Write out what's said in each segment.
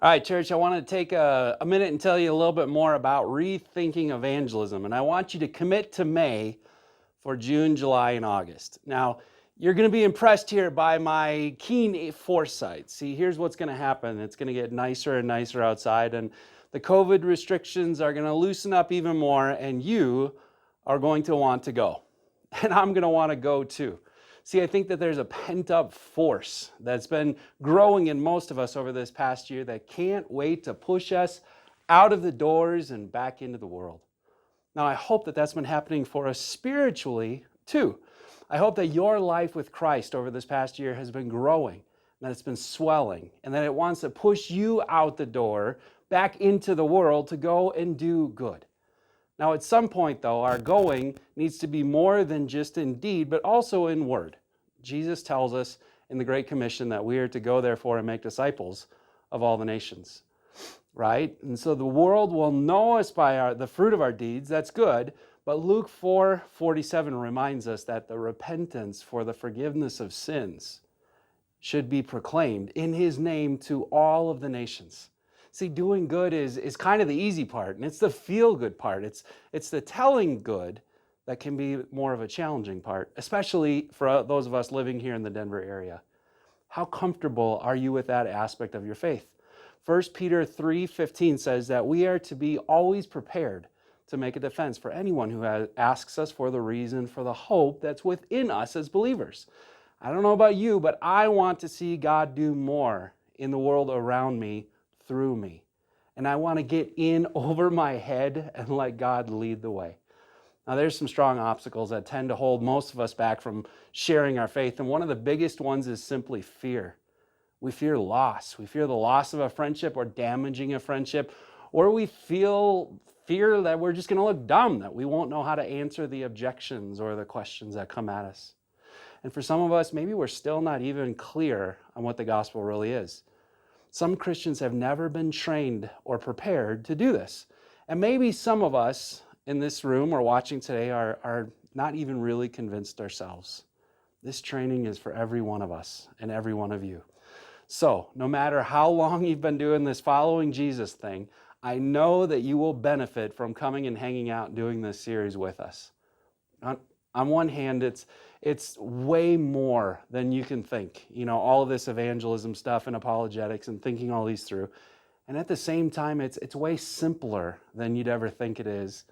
All right, church, I want to take a minute and tell you a little bit more about rethinking evangelism. And I want you to commit to May for June, July, and August. Now, you're going to be impressed here by my keen foresight. See, here's what's going to happen. It's going to get nicer and nicer outside, and the COVID restrictions are going to loosen up even more, and you are going to want to go. And I'm going to want to go too. See, I think that there's a pent-up force that's been growing in most of us over this past year that can't wait to push us out of the doors and back into the world. Now, I hope that that's been happening for us spiritually too. I hope that your life with Christ over this past year has been growing, that it's been swelling, and that it wants to push you out the door back into the world to go and do good. Now, at some point, though, our going needs to be more than just in deed, but also in word. Jesus tells us in the Great Commission that we are to go, therefore, and make disciples of all the nations, right? And so the world will know us by the fruit of our deeds. That's good. But Luke 4:47 reminds us that the repentance for the forgiveness of sins should be proclaimed in his name to all of the nations. See, doing good is kind of the easy part, and it's the feel-good part. It's the telling good that can be more of a challenging part, especially for those of us living here in the Denver area. How comfortable are you with that aspect of your faith? 1 Peter 3:15 says that we are to be always prepared to make a defense for anyone who asks us for the reason for the hope that's within us as believers. I don't know about you, but I want to see God do more in the world around me through me. And I want to get in over my head and let God lead the way. Now, there's some strong obstacles that tend to hold most of us back from sharing our faith. And one of the biggest ones is simply fear. We fear loss. We fear the loss of a friendship or damaging a friendship. Or we fear that we're just going to look dumb, that we won't know how to answer the objections or the questions that come at us. And for some of us, maybe we're still not even clear on what the gospel really is. Some Christians have never been trained or prepared to do this. And maybe some of us in this room or watching today are not even really convinced ourselves. This training is for every one of us and every one of you. So, no matter how long you've been doing this following Jesus thing, I know that you will benefit from coming and hanging out and doing this series with us. On one hand, it's way more than you can think. You know, all of this evangelism stuff and apologetics and thinking all these through. And at the same time, it's way simpler than you'd ever think it is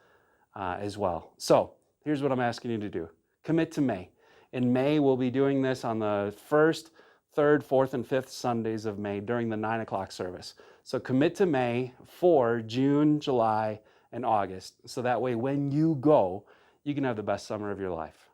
as well. So here's what I'm asking you to do. Commit to May. In May, we'll be doing this on the 1st, 3rd, 4th, and 5th Sundays of May during the 9 o'clock service. So commit to May for June, July, and August. So that way, when you go, you can have the best summer of your life.